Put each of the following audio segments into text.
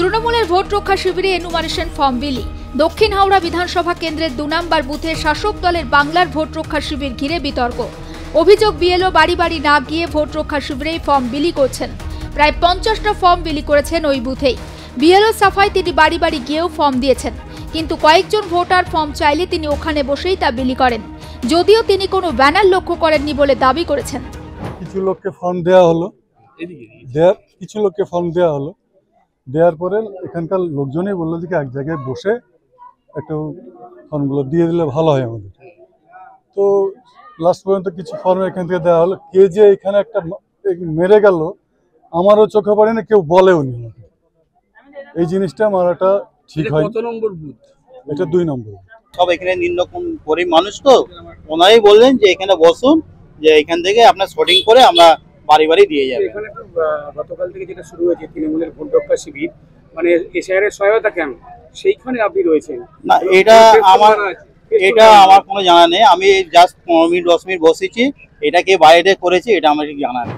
তৃণমূলের ভোট রক্ষা শিবিরে এনুমারেশন ফর্ম বিলি। দক্ষিণ হাওড়া বিধানসভা কেন্দ্রের ২ নম্বর বুথে শাসক দলের বাংলার ভোট রক্ষা শিবির ঘিরে বিতর্ক। অভিযোগ, বিএলও বাড়ি বাড়ি না গিয়ে ভোট রক্ষা শিবিরেই ফর্ম বিলি করছেন। প্রায় ৫০টা ফর্ম বিলি করেছেন ওই বুথেই। বিএলও সাফাই তিনি বাড়ি বাড়ি গিয়েও ফর্ম দিয়েছেন, কিন্তু কয়েকজন ভোটার ফর্ম চাইলে তিনি ওখানে বসেই তা বিলি করেন, যদিও তিনি কোনো ব্যানার লক্ষ্য করেননি বলে দাবি করেছেন। কিছু লোককে ফর্ম দেওয়া হলো, দেওয়ার পরে এখানকার লোকজনই বললো যে এক জায়গায় বসে একটু ফর্মগুলো দিয়ে দিলে ভালো হয় আমাদের। তো লাস্ট পর্যন্ত কিছু ফর্ম এখান থেকে দেওয়া হলো। কে যে এখানে একটা মেরে গেল আমারও চোখে পড়ে না, কেউ বলেও নি। এই জিনিসটা আমার একটা ঠিক হয়। কত নম্বর বুথ? এটা ২ নম্বর। সব এখানে নিম্নরকম গরিব মানুষ, তো ওনারাই বললেন যে এখানে বসুন, যে এখান থেকে আপনার শর্টিং করে আমরা বাড়ি বাড়ি দিয়ে যাবে। এখানে গতকাল থেকে যেটা শুরু হয়েছে তৃণমূলের ভোট রক্ষা শিবির, মানে এসআইআর এর সহায়তা ক্যাম্প, সেইখানে আপনি রয়েছেন না? এটা আমার কোনো জানা নেই। আমি জাস্ট ১৫ মিনিট ১০ মিনিট বসেছি। এটাকে বাইরে করেছি এটা আমার ঠিক জানা নেই।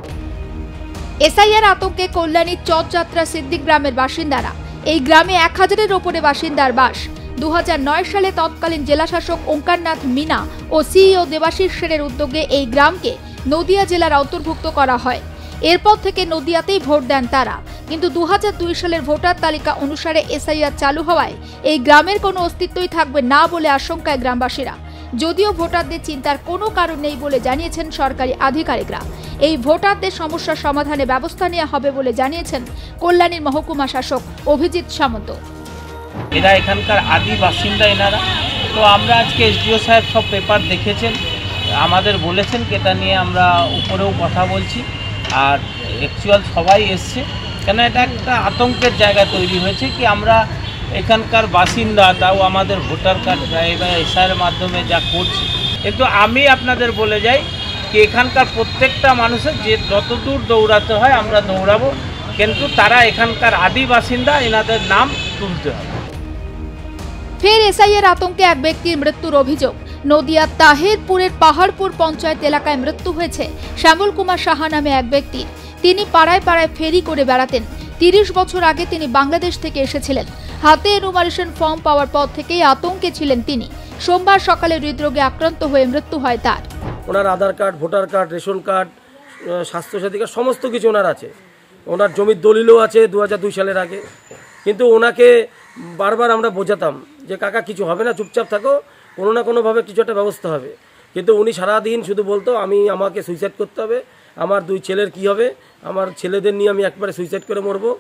এসআইআর আতঙ্কে কল্যাণীর চরযাত্রা সিদ্দিক গ্রামের বাসিন্দারা। এই গ্রামে ১০০০-এর ওপরে বাসিন্দার বাস। ২০০৯ সালে তৎকালীন জেলাশাসক ওঙ্কারনাথ মিনা ও সিইও দেবাশিস সেনের উদ্যোগে এই গ্রামকে নদিয়া জেলার অন্তর্ভুক্ত করা হয়। এরপর থেকে নদিয়াতেই ভোট দেন তারা, কিন্তু ২০০২ সালের ভোটার তালিকা অনুসারে এসআইআর চালু হওয়ায় এই গ্রামের কোনো অস্তিত্বই থাকবে না বলে আশঙ্কায় গ্রামবাসীরা। যদিও ভোটারদের চিন্তার কোনো কারণ নেই বলে জানিয়েছেন সরকারি আধিকারিকরা। এই ভোটারদের সমস্যার সমাধানে ব্যবস্থা নেওয়া হবে বলে জানিয়েছেন কল্যাণীর মহকুমা শাসক অভিজিৎ সামন্ত। এরা এখানকার আদি বাসিন্দা এনারা। তো আমরা আজকে এসডিও সাহেব সব পেপার দেখেছেন, আমাদের বলেছেন এটা নিয়ে আমরা উপরেও কথা বলছি। আর অ্যাকচুয়াল সবাই এসছে, কেন এটা একটা আতঙ্কের জায়গা তৈরি হয়েছে কি আমরা এখানকার বাসিন্দা, তাও আমাদের ভোটার কার্ড এবার এসআইআর মাধ্যমে যা করছি। কিন্তু আমি আপনাদের বলে যাই কি এখানকার প্রত্যেকটা মানুষের যে যতদূর দৌড়াতে হয় আমরা দৌড়াবো, কিন্তু তারা এখানকার আদি বাসিন্দা, এনাদের নাম তুলতে হবে। ফের এসআইআর আতঙ্কে এক ব্যক্তির মৃত্যুর অভিযোগ। নদিয়ার তাহেরপুরের পাহাড়পুর পঞ্চায়েত এলাকায় মৃত্যু হয়েছে শ্যামল কুমার সাহা নামে এক ব্যক্তির। তিনি পাড়ায় পাড়ায় ফেরি করে বেড়াতেন। ৩০ বছর আগে তিনি বাংলাদেশ থেকে এসেছিলেন। হাতে এনুমারেশন ফর্ম পাওয়ার পর থেকেই আতঙ্কে ছিলেন তিনি। সোমবার সকালে হৃদরোগে আক্রান্ত হয়ে মৃত্যু হয় তার। ওনার Aadhaar card, voter card, ration card, Swasthya Sathi card সমস্ত কিছু ওনার আছে। ওনার জমির দলিলও আছে ২০০২ সালের আগে। কিন্তু ওনাকে বারবার আমরা বোঝাতাম যে কাকা কিছু হবে না, চুপচাপ থাকো, কোনো না কোনোভাবে কিছু একটা ব্যবস্থা হবে। কিন্তু উনি সারাদিন শুধু বলতো আমাকে সুইসাইড করতে হবে, আমার 2 ছেলের কি হবে, আমার ছেলেদের নিয়ে আমি একবারে সুইসাইড করে মরবো,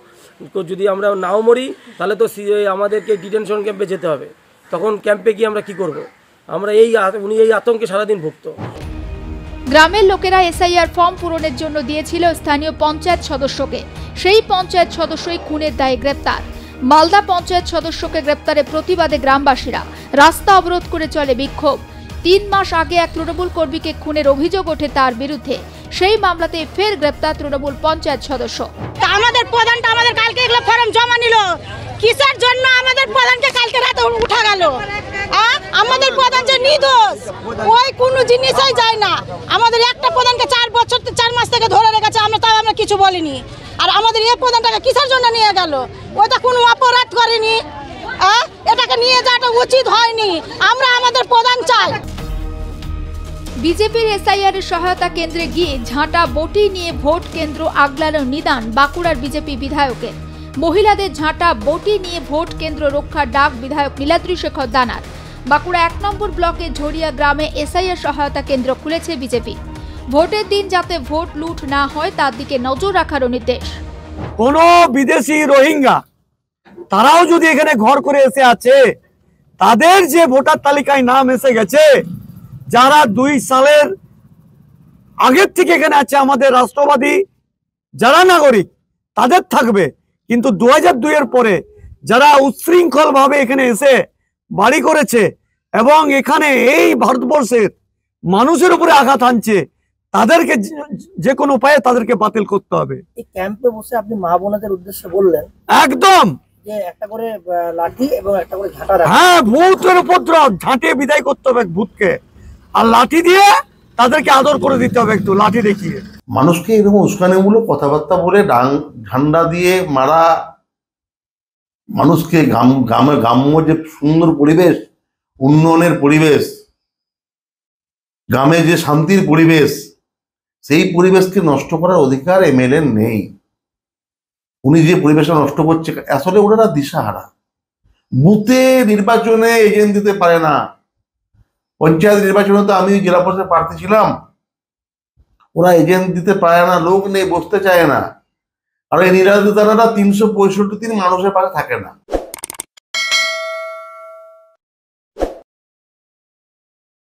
যদি আমরা নাও মরি তাহলে তো আমাদেরকে ডিটেনশন ক্যাম্পে যেতে হবে, তখন ক্যাম্পে গিয়ে আমরা কি করব। উনি এই আতঙ্কে সারাদিন ভুগত। গ্রামের লোকেরা এসআইআর ফর্ম পূরণের জন্য দিয়েছিল স্থানীয় পঞ্চায়েত সদস্যকে। সেই পঞ্চায়েত সদস্যই খুনের দায়ে গ্রেপ্তার। মালদা পঞ্চায়েত সদস্যকে গ্রেপ্তারের প্রতিবাদে গ্রামবাসীরা রাস্তা অবরোধ করে চলে বিক্ষোভ। ৩ মাস আগে এক তৃণমূল কর্মীকে খুনের অভিযোগ ওঠে তার বিরুদ্ধে। সেই মামলাতে ফের গ্রেপ্তার তৃণমূল পঞ্চায়েত সদস্য। আমাদের প্রধানটা আমাদের কালকে এগুলো ফর্ম জমা নিল, কিসের জন্য আমাদের প্রধানকে কালকে রাতে উঠা গেল? আমাদের প্রধান যে নির্দোষ, ওই কোনো জিনিসই যায় না। আমাদের একটা প্রধানকে 4 মাস থেকে ধরে রেখেছে, আমরা কিছু বলিনি। আর আমাদের এই প্রধানটাকে কিসের জন্য নিয়ে গেল? ওটা কোনো অপরাধ করেনি, এটাকে নিয়ে যাওয়াটা উচিত হয়নি। আমরা আমাদের প্রধান চাই। বিজেপির এসআইআর এর সহায়তা কেন্দ্রে গিয়ে ঝাঁটা বটি নিয়ে ভোট কেন্দ্র আগলানোর নিদান বাঁকুড়ার বিজেপি বিধায়কের। মহিলাদের ঝাঁটা বটি নিয়ে ভোট কেন্দ্র রক্ষার ডাক বিধায়ক নীলাদ্রি শেখর দানার। বাঁকুড়া ১ নম্বর ব্লকে ঝরিয়া গ্রামে এসআইআর সহায়তা কেন্দ্র খুলেছে বিজেপি। ভোটের দিন যাতে ভোট লুট না হয় তার দিকে নজর রাখারও নির্দেশ। কোন বিদেশি রোহিঙ্গা তারাও যদি এখানে ঘর করে এসে আছে, তাদের যে ভোটার তালিকায় নাম এসে গেছে, যারা ২ সালের আগের থেকে এখানে আছে আমাদের রাষ্ট্রবাদী যারা নাগরিক, তাদের থাকবে। কিন্তু ২০০২ এর পরে যারা উচ্ছৃঙ্খল ভাবে এখানে এসে বাড়ি করেছে এবং এখানে এই ভারতবর্ষের মানুষের উপরে আঘাত আনছে, তাদেরকে যে কোনো উপায়ে তাদেরকে বাতিল করতে হবে। এই ক্যাম্পে বসে আপনি মা বোনদের উদ্দেশ্যে বললেন একদম যে একটা করে লাঠি এবং একটা করে ঝাঁটা রাখা। হ্যাঁ, ভূতের উপদ্রব ঝাঁটিয়ে বিদায় করতে হবে ভূতকে, আর লাঠি দিয়ে তাদেরকে আদর করে দিতে হবে, একটু লাঠি দেখিয়ে। মানুষকে এরকম উস্কানিমূলক কথাবার্তা বলে ঝান্ডা দিয়ে মারা মানুষকে গ্রাম্য যে সুন্দর পরিবেশ, উন্নয়নের পরিবেশ, গ্রামে যে শান্তির পরিবেশ, সেই পরিবেশকে নষ্ট করার অধিকার এমএলএ নেই। উনি যে পরিবেশটা নষ্ট করছে, আসলে ওনারা দিশাহারা। বুথে নির্বাচনে এজেন্ট দিতে পারে না। পঞ্চায়েত নির্বাচনে তো আমি জেলা পরিষদের প্রার্থী ছিলাম, ওরা এজেন্ট দিতে পারে না, লোক নেই, বসতে চায় না। আর এই নিরাপত্তারা 365 দিন মানুষের পাশে থাকে না।